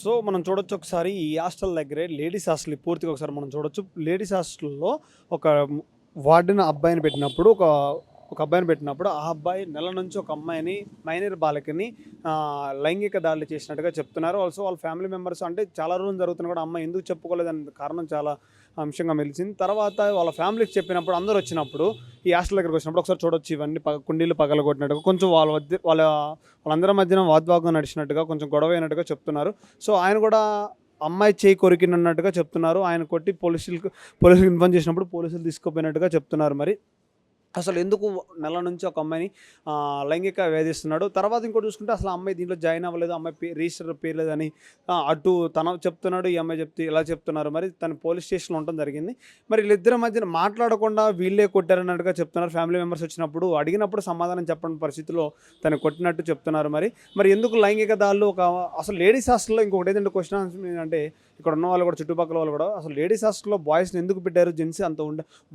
So, మనం చూడొచ్చు ఒకసారి ఈ హాస్టల్ దగ్గరే లేడీస్ హాస్టల్ పూర్తిగా ఒకసారి మనం చూడొచ్చు. లేడీస్ హాస్టల్‌లో ఒక వార్డెన్ అబ్బాయిని పెట్టినప్పుడు ఒక అబ్బాయిని పెట్టినప్పుడు ఆ అబ్బాయి నెల నుంచి ఒక అమ్మాయిని మైనర్ బాలికని లైంగిక దాడులు చేసినట్టుగా చెప్తున్నారు. ఆల్సో వాళ్ళ ఫ్యామిలీ మెంబర్స్ అంటే చాలా రోజులు జరుగుతున్నా కూడా అమ్మాయి ఎందుకు చెప్పుకోలేదనే కారణం చాలా అంశంగా మెలిసింది. తర్వాత వాళ్ళ ఫ్యామిలీకి చెప్పినప్పుడు అందరూ వచ్చినప్పుడు ఈ హాస్టల్ దగ్గరికి వచ్చినప్పుడు ఒకసారి చూడొచ్చు ఇవన్నీ కుండీలు పగలగొట్టినట్టుగా కొంచెం వాళ్ళందరి మధ్యన వాగ్వాదం నడిచినట్టుగా కొంచెం గొడవ అయినట్టుగా చెప్తున్నారు. సో ఆయన కూడా అమ్మాయి చేయి కొరికినట్టుగా చెప్తున్నారు. ఆయన కొట్టి పోలీసులకు ఇన్ఫార్మ్ చేసినప్పుడు పోలీసులు తీసుకుపోయినట్టుగా చెప్తున్నారు. మరి అసలు ఎందుకు నెల నుంచి ఒక అమ్మాయిని లైంగిక వేధిస్తున్నాడు. తర్వాత ఇంకోటి చూసుకుంటే అసలు ఆ అమ్మాయి దీంట్లో జాయిన్ అవ్వలేదు, అమ్మాయి రిజిస్టర్ పేరు లేదని అటు తన చెప్తున్నాడు, ఈ అమ్మాయి చెప్తే ఇలా చెప్తున్నారు. మరి తను పోలీస్ స్టేషన్లో ఉండడం జరిగింది. మరి వీళ్ళిద్దరి మధ్యన మాట్లాడకుండా వీళ్ళే కొట్టారన్నట్టుగా చెప్తున్నారు. ఫ్యామిలీ మెంబర్స్ వచ్చినప్పుడు అడిగినప్పుడు సమాధానం చెప్పని పరిస్థితిలో తను కొట్టినట్టు చెప్తున్నారు. మరి ఎందుకు లైంగిక దాడులు అసలు లేడీస్ హాస్టల్లో ఇంకొకటి ఏంటంటే క్వశ్చన్ ఏంటంటే ఇక్కడ ఉన్న వాళ్ళు కూడా చుట్టుపక్కల వాళ్ళు కూడా అసలు లేడీస్ హాస్టల్లో బాయ్స్ని ఎందుకు పెట్టారు, జెంట్స్ అంత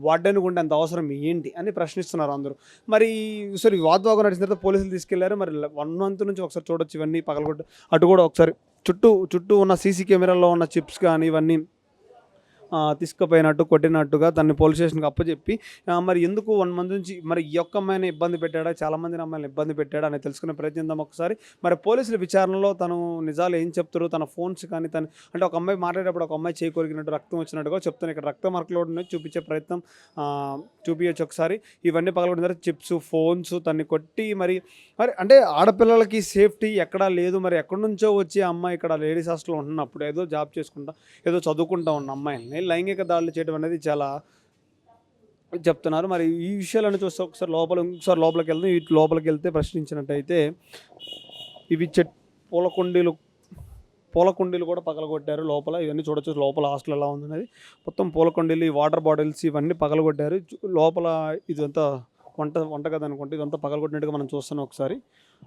వార్డెన్కి ఉండే అంత అవసరం ఏంటి అని ప్రశ్నిస్తున్నారు అందరూ. మరి సరే వాగ్వాదం నడిచిన తర్వాత పోలీసులు తీసుకెళ్లారు. మరి 1 మంత్ నుంచి ఒకసారి చూడొచ్చు ఇవన్నీ పగలగొట్టు. అటు కూడా ఒకసారి చుట్టూ ఉన్న సీసీ కెమెరాల్లో ఉన్న చిప్స్ కానీ ఇవన్నీ తీసుకుపోయినట్టు కొట్టినట్టుగా దాన్ని పోలీస్ స్టేషన్కి అప్పచెప్పి మరి ఎందుకు 1 మంత్ నుంచి మరి ఈ ఒక్క అమ్మాయిని ఇబ్బంది పెట్టాడా, చాలామందిని అమ్మాయిని ఇబ్బంది పెట్టాడా అని తెలుసుకునే ప్రయత్నిద్దాం ఒకసారి. మరి పోలీసుల విచారణలో తను నిజాలు ఏం చెప్తారు, తన ఫోన్స్ కానీ అంటే ఒక అమ్మాయి మాట్లాడేటప్పుడు ఒక అమ్మాయి చేయి కొరికినట్టు రక్తం వచ్చినట్టుగా చెప్తాను. ఇక్కడ రక్త మార్కులు ఉన్నాయి చూపించే ప్రయత్నం చూపించచ్చు ఒకసారి. ఇవన్నీ పగలగొట్టిన తర్వాత చిప్స్, ఫోన్స్ తన్ని కొట్టి మరి అంటే ఆడపిల్లలకి సేఫ్టీ ఎక్కడా లేదు. మరి ఎక్కడి నుంచో వచ్చి అమ్మాయి ఇక్కడ లేడీస్ హాస్టల్లో ఉంటున్నప్పుడు ఏదో జాబ్ చేసుకుంటా ఏదో చదువుకుంటా ఉన్న అమ్మాయిని లైంగిక దాడులు చేయడం అనేది చాలా చెప్తున్నారు. మరి ఈ విషయాలను చూస్తే ఒకసారి లోపలికి వెళ్తే లోపలికి వెళ్తే ప్రశ్నించినట్టయితే ఇవి పూల కుండీలు కూడా పగలగొట్టారు లోపల. ఇవన్నీ చూడొచ్చు లోపల హాస్టల్ ఎలా ఉందనేది. మొత్తం పూల కుండీలు, ఈ వాటర్ బాటిల్స్ ఇవన్నీ పగలగొట్టారు. లోపల ఇదంతా వంట కదా అనుకుంటే ఇదంతా పగలగొట్టినట్టుగా మనం చూస్తున్నాం. ఒకసారి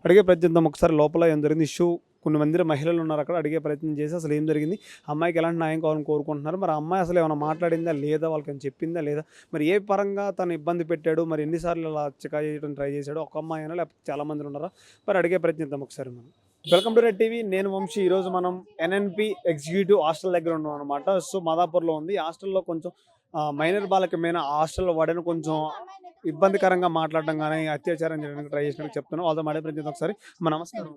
అడిగే ప్రయత్నిద్దాం ఒకసారి లోపల ఏం జరిగింది ఇష్యూ. కొన్ని మంది మహిళలు ఉన్నారు అక్కడ, అడిగే ప్రయత్నం చేసి అసలు ఏం జరిగింది, అమ్మాయికి ఎలాంటి న్యాయం కావాలని కోరుకుంటున్నారు, మరి అమ్మాయి అసలు ఏమైనా మాట్లాడిందా లేదా, వాళ్ళకి ఏమైనా చెప్పిందా లేదా, మరి ఏ పరంగా తను ఇబ్బంది పెట్టాడు, మరి ఎన్నిసార్లు ఇలా చికా చేయడం ట్రై చేశాడు, ఒక అమ్మాయి అయినా లేకపోతే చాలామంది ఉన్నారా, మరి అడిగే ప్రయత్నిద్దాం ఒకసారి మనం. వెల్కమ్ టు రెడ్ టీవీ, నేను వంశీ. ఈరోజు మనం ఎన్ఎన్పి ఎగ్జిక్యూటివ్ హాస్టల్ దగ్గర ఉన్నాం అనమాట. సో మాదాపూర్లో ఉంది హాస్టల్లో. కొంచెం మైనర్ బాలకమైన హాస్టల్లో వాడని కొంచెం ఇబ్బందికరంగా మాట్లాడడం కానీ అత్యాచారం చేయడానికి ట్రై చేసినట్టు చెప్తున్నాం. వాళ్ళతో మాడే ప్రయత్నం ఒకసారి. నమస్కారం.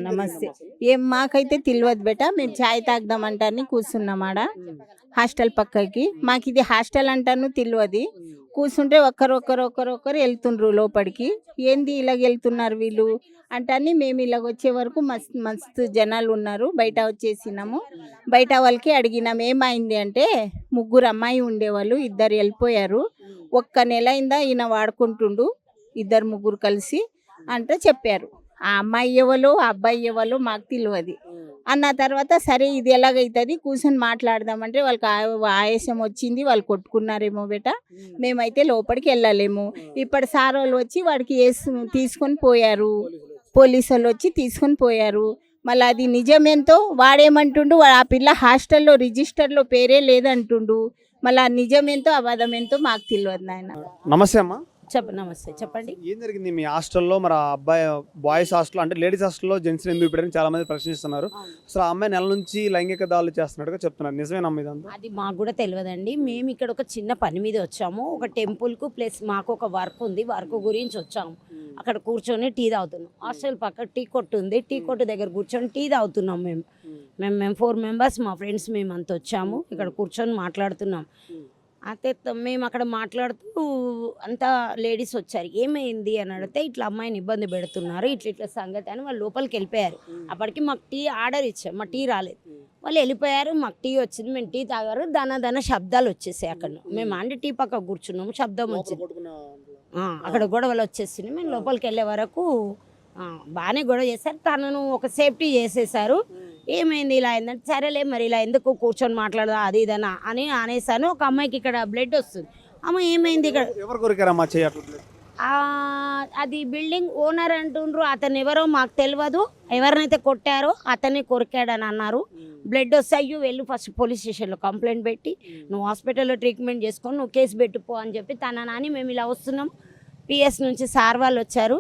నమస్తే. ఏం మాకైతే తెలియదు బేట, మేము ఛాయ్ తాగుదామంటాన్ని కూర్చున్నామాడ హాస్టల్ పక్కకి. మాకు ఇది హాస్టల్ అంటాను తెలియదు. కూర్చుంటే ఒక్కరు వెళ్తుండ్రు లోపలికి. ఏంది ఇలాగ వెళ్తున్నారు వీళ్ళు అంటాన్ని మేము ఇలాగ వచ్చే వరకు మస్తు జనాలు ఉన్నారు. బయట వచ్చేసినాము. బయట వాళ్ళకి అడిగినాము ఏమైంది అంటే, 3 అమ్మాయి ఉండేవాళ్ళు, 2 వెళ్ళిపోయారు. 1 నెల అయిందా ఈయన వాడుకుంటుండు, 2-3 కలిసి అంటే చెప్పారు. ఆ అమ్మాయి ఎవరు ఆ అబ్బాయి ఎవరు మాకు తెలియదు అన్న తర్వాత సరే ఇది ఎలాగైతుంది కూర్చొని మాట్లాడదామంటే వాళ్ళకి ఆయాసం వచ్చింది, వాళ్ళు కొట్టుకున్నారేమో బేట, మేమైతే లోపలికి వెళ్ళలేము. ఇప్పుడు సార్ వాళ్ళు వచ్చి వాడికి తీసుకొని పోయారు, పోలీసు వాళ్ళు వచ్చి తీసుకొని పోయారు. మళ్ళీ అది నిజమేంతో వాడేమంటుండు, ఆ పిల్ల హాస్టల్లో రిజిస్టర్లో పేరే లేదంటుండు. మళ్ళీ నిజమేంతో అబద్ధమేంతో మాకు తెలియదు నాయన. నమస్తే అమ్మా. నమస్తే, చెప్పండి. ఏం జరిగింది మీ హాస్టల్లో? మరి ఆ అబ్బాయి బాయ్స్ హాస్టల్ అంటే లేడీస్ హాస్టల్లో జెంట్స్ని ఎందుకు పెట్టారని చాలా మంది ప్రశ్నిస్తున్నారు. అసలు ఆ అమ్మాయి నెల నుంచి లైంగిక దాడులు చేస్తున్నట్టుగా చెప్తున్నారు. నిజమేనా అమ్మాయి ఇదంతా? అది మాకు కూడా తెలియదండి. మేము ఇక్కడ ఒక చిన్న పని మీద వచ్చాము, ఒక టెంపుల్కు, ప్లస్ మాకు ఒక వర్క్ ఉంది, వర్క్ గురించి వచ్చాము. అక్కడ కూర్చొని టీ తాగుతున్నాం. హాస్టల్ పక్క టీ కొట్టు ఉంది, టీ కొట్టు దగ్గర కూర్చొని టీ తాగుతున్నాం. మేము 4 మెంబర్స్ మా ఫ్రెండ్స్ మేము అంత వచ్చాము. ఇక్కడ కూర్చొని మాట్లాడుతున్నాం. అయితే మేము అక్కడ మాట్లాడుతూ అంతా లేడీస్ వచ్చారు. ఏమైంది అని అడిగితే ఇట్లా అమ్మాయిని ఇబ్బంది పెడుతున్నారు, ఇట్లా సంగతి అని వాళ్ళు లోపలికి వెళ్ళిపోయారు. అప్పటికి మాకు టీ ఆర్డర్ ఇచ్చాం, మా టీ రాలేదు. వాళ్ళు వెళ్ళిపోయారు, మాకు టీ వచ్చింది, మేము టీ తాగారు. దన శబ్దాలు వచ్చేసాయి అక్కడ. మేము అంటే టీ పక్క కూర్చున్నాము, శబ్దం వచ్చింది, అక్కడ గొడవలు వచ్చేసింది. మేము లోపలికి వెళ్ళే వరకు బాగానే గొడవ చేశారు. తనను ఒక సేఫ్టీ చేసేసారు. ఏమైంది ఇలా అయిందంటే, సరేలే మరి ఇలా ఎందుకు కూర్చొని మాట్లాడదా అది ఇదనా అని అనేసాను. ఒక అమ్మాయికి ఇక్కడ బ్లడ్ వస్తుంది. అమ్మ ఏమైంది ఇక్కడ, ఎవరు కొరికారమ్మా చేయి? అది బిల్డింగ్ ఓనర్ అంటుండ్రు, అతను ఎవరో మాకు తెలియదు, ఎవరినైతే కొట్టారో అతన్ని కొరికాడని అన్నారు. బ్లడ్ వస్తే అయ్యో వెళ్ళు ఫస్ట్ పోలీస్ స్టేషన్లో కంప్లైంట్ పెట్టి నువ్వు హాస్పిటల్లో ట్రీట్మెంట్ చేసుకొని నువ్వు కేసు పెట్టుకో అని చెప్పి తన నాని మేము ఇలా వస్తున్నాం. పిఎస్ నుంచి సార్ వాళ్ళు వచ్చారు.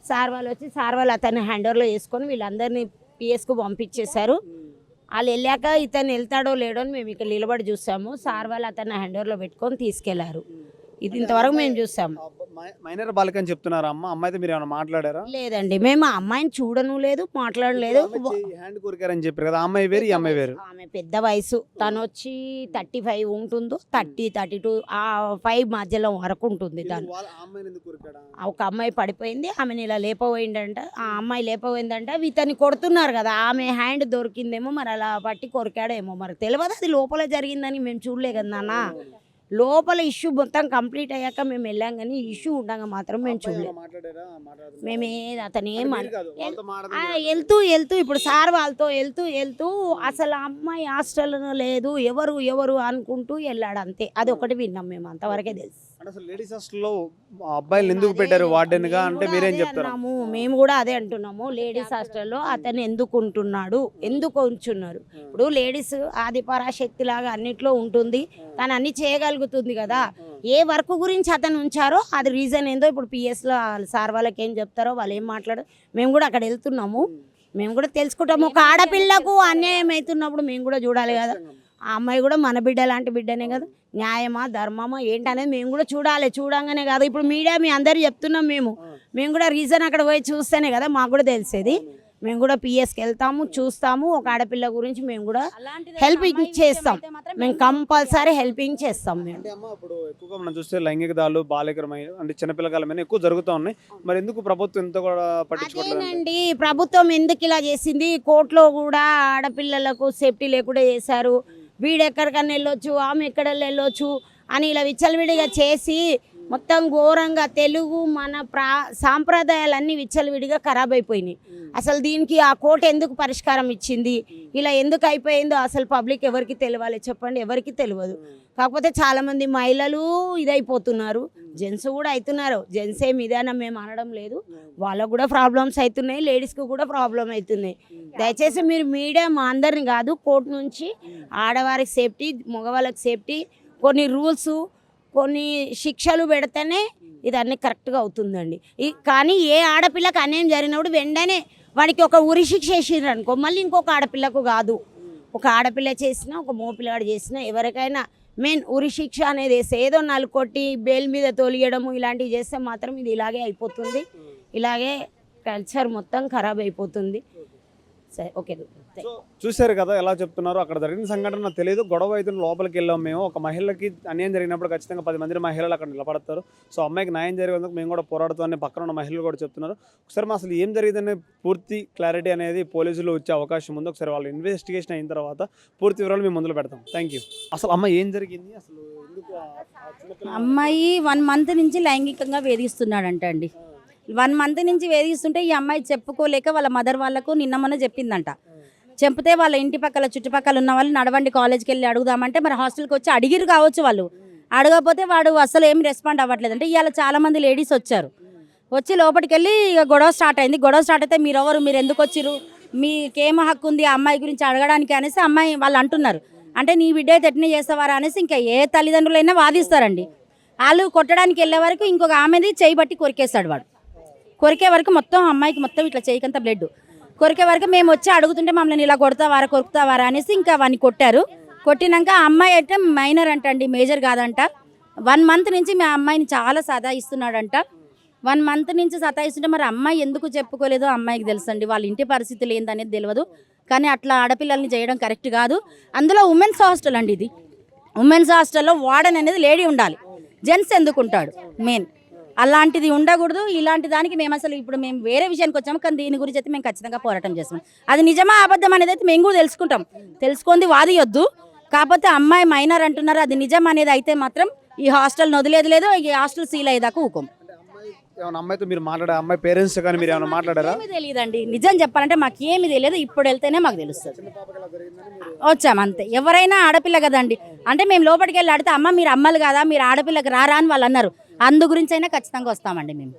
సార్ వాళ్ళు అతన్ని హ్యాండ్ ఓవర్లో వేసుకొని వీళ్ళందరినీ పిఎస్కు పంపించేశారు. వాళ్ళు వెళ్ళాక ఇతను వెళ్తాడో లేడో అని మేము ఇక్కడ నిలబడి చూసాము. సార్ వాళ్ళు అతన్ని హ్యాండ్ ఓవర్లో పెట్టుకొని తీసుకెళ్లారు. ఇది ఇంతవరకు మేము చూసాము. మైనర్ బాలిక అని చెప్తున్నారా అమ్మ? అమ్మ అయితే మీరు ఏమైనా మాట్లాడారా? లేదండి, మేము ఆ అమ్మాయిని చూడను లేదు, మాట్లాడలేదు. హ్యాండ్ కొరికారని చెప్పారు కదా, ఆ అమ్మాయి వేరు ఈ అమ్మాయి వేరు. ఆమె పెద్ద వయసు, తను వచ్చి 35 ఉంటుందో, 30, 32 ఆ 5 మధ్యలో వరకు ఉంటుంది. తను ఒక అమ్మాయి పడిపోయింది, ఆమెను ఇలా లేపబోయిందంట. ఆ అమ్మాయి లేపబోయిందంట, ఇతన్ని కొడుతున్నారు కదా, ఆమె హ్యాండ్ దొరికిందేమో, మరి అలా పట్టి కొరికాడేమో, మరి తెలియదు. అది లోపల జరిగిందని మేము చూడలే కదా నాన్న. లోపల ఇష్యూ మొత్తం కంప్లీట్ అయ్యాక మేము వెళ్ళాం, కానీ ఇష్యూ ఉండగా మాత్రం మేము చూడలేదు. మేమే అతనే వెళ్తూ ఇప్పుడు సార్ వాళ్ళతో వెళ్తూ అసలు అమ్మాయి హాస్టల్ లేదు, ఎవరు అనుకుంటూ వెళ్ళాడు అంతే. అది ఒకటి విన్నాం మేము, అంతవరకే తెలుసు. లేడీస్ హాస్టల్లో అబ్బాయిలు ఎందుకు పెట్టారు వార్డెన్ గా అంటే మీరేం చెప్తారు? మేము కూడా అదే అంటున్నాము. లేడీస్ హాస్టల్లో అతను ఎందుకు ఉంటున్నాడు, ఎందుకు ఉంచున్నారు? ఇప్పుడు లేడీస్ ఆది పరాశక్తి లాగా అన్నిట్లో ఉంటుంది, తను అన్ని చేయగలుగుతుంది కదా. ఏ వర్క్ గురించి అతను ఉంచారో అది రీజన్ ఏందో ఇప్పుడు పిఎస్లో సార్ వాళ్ళకి ఏం చెప్తారో వాళ్ళు ఏం మాట్లాడారు. మేము కూడా అక్కడ వెళ్తున్నాము, మేము కూడా తెలుసుకుంటాము. ఒక ఆడపిల్లకు అన్యాయం అవుతున్నప్పుడు మేము కూడా చూడాలి కదా. ఆ అమ్మాయి కూడా మన బిడ్డ లాంటి బిడ్డనే కదా. న్యాయమా ధర్మమా ఏంటనేది మేము కూడా చూడాలి. చూడంగానే కాదు, ఇప్పుడు మీడియా మీ అందరు చెప్తున్నాం, మేము కూడా రీజన్ అక్కడ పోయి చూస్తేనే కదా మాకు కూడా తెలిసేది. మేము కూడా పిఎస్కి వెళ్తాము, చూస్తాము. ఒక ఆడపిల్ల గురించి మేము కూడా హెల్పింగ్ చేస్తాం, మేము కంపల్సరీ హెల్పింగ్ చేస్తాం. మేము ఇప్పుడు ఎక్కువగా మనం చూస్తే లైంగిక దాడులు బాలికరమైన అంటే చిన్నపిల్లల మీద ఎక్కువ జరుగుతూ ఉన్నాయి. మరి ఎందుకు ప్రభుత్వం ఎంత కూడా పట్టించుకోవట్లేదు? అదేనండి, ప్రభుత్వం ఎందుకు ఇలా చేసింది? కోర్టులో కూడా ఆడపిల్లలకు సేఫ్టీ లేకుండా చేశారు. వీడు ఎక్కడికన్నా వెళ్ళొచ్చు, ఆమె ఎక్కడ వెళ్ళొచ్చు అని ఇలా విచ్చలవిడిగా చేసి మొత్తం ఘోరంగా తెలుగు మన సాంప్రదాయాలన్నీ విచ్చలవిడిగా ఖరాబ్ అయిపోయినాయి. అసలు దీనికి ఆ కోర్టు ఎందుకు పరిష్కారం ఇచ్చింది? ఇలా ఎందుకు అయిపోయిందో అసలు పబ్లిక్ ఎవరికి తెలియాలి చెప్పండి? ఎవరికి తెలియదు. కాకపోతే చాలామంది మహిళలు ఇదైపోతున్నారు, జెంట్స్ కూడా అవుతున్నారు. జెంట్స్ ఏమి ఇదేనా మేము అనడం లేదు, వాళ్ళకు కూడా ప్రాబ్లమ్స్ అవుతున్నాయి, లేడీస్కి కూడా ప్రాబ్లం అవుతున్నాయి. దయచేసి మీరు మీడియా మా అందరిని కాదు, కోర్టు నుంచి ఆడవారికి సేఫ్టీ, మగవాళ్ళకి సేఫ్టీ, కొన్ని రూల్స్, కొన్ని శిక్షలు పెడితేనే ఇదన్నీ కరెక్ట్గా అవుతుందండి. కానీ ఏ ఆడపిల్లకి అన్యాయం జరిగినప్పుడు వెంటనే వాడికి ఒక ఉరి శిక్ష వేసిర్రు అనుకో, మళ్ళీ ఇంకొక ఆడపిల్లకు కాదు. ఒక ఆడపిల్ల చేసినా, ఒక మోపిల్లాడు చేసినా, ఎవరికైనా మెయిన్ ఉరి శిక్ష అనేది వేస్తే, ఏదో నలుకొట్టి బెయిల్ మీద తొలియడము ఇలాంటివి చేస్తే మాత్రం ఇది ఇలాగే అయిపోతుంది. ఇలాగే కల్చర్ మొత్తం ఖరాబ్ అయిపోతుంది. సరే, ఓకే. చూశారు కదా ఎలా చెప్తున్నారు. అక్కడ జరిగిన సంఘటన నాకు తెలియదు, గొడవ అయితే లోపలికి వెళ్ళాం మేము. ఒక మహిళకి అన్యాయం జరిగినప్పుడు ఖచ్చితంగా 10 మంది మహిళలు అక్కడ నిలబడతారు. సో అమ్మాయికి న్యాయం జరిగేందుకు మేము కూడా పోరాడుతామని పక్కన ఉన్న మహిళలు కూడా చెప్తున్నారు. ఒకసారి అసలు ఏం జరిగిందనే పూర్తి క్లారిటీ అనేది పోలీసులు వచ్చే అవకాశం ఉంది. ఒకసారి వాళ్ళు ఇన్వెస్టిగేషన్ అయిన తర్వాత పూర్తి వివరాలు మేము ముందులో పెడతాం. Thank you. అసలు అమ్మాయి ఏం జరిగింది? అసలు అమ్మాయి 1 మంత్ నుంచి లైంగికంగా వేధిస్తున్నాడంట అండి. 1 మంత్ నుంచి వేధిస్తుంటే ఈ అమ్మాయి చెప్పుకోలేక వాళ్ళ మదర్ వాళ్ళకు నిన్న మొన్న చెప్పిందంట. చెప్తే వాళ్ళ ఇంటి పక్కల చుట్టుపక్కల ఉన్న వాళ్ళు నడవండి కాలేజ్కి వెళ్ళి అడుగుదామంటే, మరి హాస్టల్కి వచ్చి అడిగిరు కావచ్చు. వాళ్ళు అడగకపోతే వాడు అసలు ఏం రెస్పాండ్ అవ్వట్లేదు. అంటే ఇవాళ చాలామంది లేడీస్ వచ్చి లోపలికి వెళ్ళి ఇక గొడవ స్టార్ట్ అయింది. గొడవ స్టార్ట్ అయితే మీరు ఎందుకు వచ్చిరు, మీకేం హక్కు ఉంది ఆ అమ్మాయి గురించి అడగడానికి అనేసి అమ్మాయి వాళ్ళు అంటున్నారు. అంటే నీ బిడ్డ అయితే ఎట్నే చేస్తావారా అనేసి ఇంకా ఏ తల్లిదండ్రులైనా వాదిస్తారండి. వాళ్ళు కొట్టడానికి వెళ్ళే వరకు ఇంకొక ఆమెది చేయి బట్టి కొరికేస్తాడు వాడు. కొరికే వరకు మొత్తం అమ్మాయికి మొత్తం ఇట్లా చేయకంత బ్లడ్ కొరికే వరకు మేము వచ్చి అడుగుతుంటే మమ్మల్ని ఇలా కొరుకుతావారా అనేసి ఇంకా వాడిని కొట్టారు. కొట్టినాక ఆ అమ్మాయి అయితే మైనర్ అంటండి, మేజర్ కాదంట. 1 మంత్ నుంచి మా అమ్మాయిని చాలా సతాయిస్తున్నాడంట. 1 మంత్ నుంచి సతాయిస్తుంటే మరి అమ్మాయి ఎందుకు చెప్పుకోలేదో అమ్మాయికి తెలుసండి. వాళ్ళ ఇంటి పరిస్థితులు ఏందనేది తెలియదు. కానీ అట్లా ఆడపిల్లల్ని చేయడం కరెక్ట్ కాదు. అందులో ఉమెన్స్ హాస్టల్ అండి ఇది. ఉమెన్స్ హాస్టల్లో వార్డెన్ అనేది లేడీ ఉండాలి, జెంట్స్ ఎందుకు ఉంటాడు మెయిన్. అలాంటిది ఉండకూడదు. ఇలాంటి దానికి మేము అసలు ఇప్పుడు మేము వేరే విషయానికి వచ్చాము, కానీ దీని గురించి అయితే మేము ఖచ్చితంగా పోరాటం చేస్తాం. అది నిజమా అబద్ధం అనేది అయితే మేము కూడా తెలుసుకుంటాం. తెలుసుకుంది వాదియొద్దు. కాకపోతే అమ్మాయి మైనర్ అంటున్నారు, అది నిజం అనేది అయితే మాత్రం ఈ హాస్టల్ వదిలేదు లేదు, ఈ హాస్టల్ సీల్ అయ్యేదాకా ఊకం. అమ్మాయితో మీరు మాట్లాడారు, అమ్మాయి పేరెంట్స్ కానీ మీరు ఏమైనా మాట్లాడారా? ఏమీ తెలియదండి, నిజం చెప్పాలంటే మాకు ఏమీ తెలియదు. ఇప్పుడు వెళ్తేనే మాకు తెలుస్తుంది. వచ్చాము అంతే. ఎవరైనా ఆడపిల్ల కదండి. అంటే మేము లోపలికి వెళ్ళి అడితే అమ్మ మీరు అమ్మలు కదా, మీరు ఆడపిల్లకి రారా అని వాళ్ళు అన్నారు. అందు గురించి అయినా ఖచ్చితంగా వస్తామండి మేము.